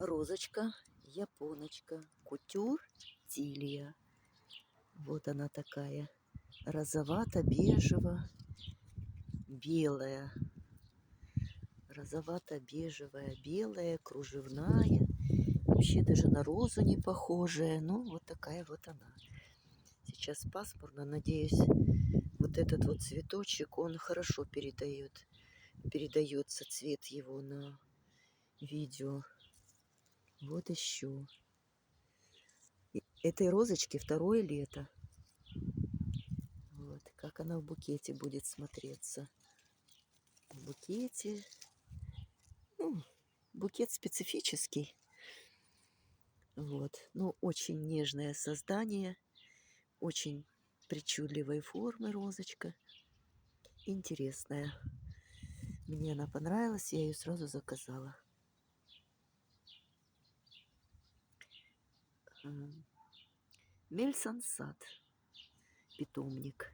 Розочка, японочка, кутюр Тилья. Вот она такая, розовато-бежево-белая. Розовато-бежевая, белая, кружевная. Вообще даже на розу не похожая. Ну, вот такая вот она. Сейчас пасмурно, надеюсь, вот этот вот цветочек, он хорошо передается цвет его на видео. Вот еще. Этой розочке второе лето. Вот, как она в букете будет смотреться. В букете. Ну, букет специфический. Вот. Ну, очень нежное создание. Очень причудливой формы розочка. Интересная. Мне она понравилась, я ее сразу заказала. Мельсон сад. Питомник.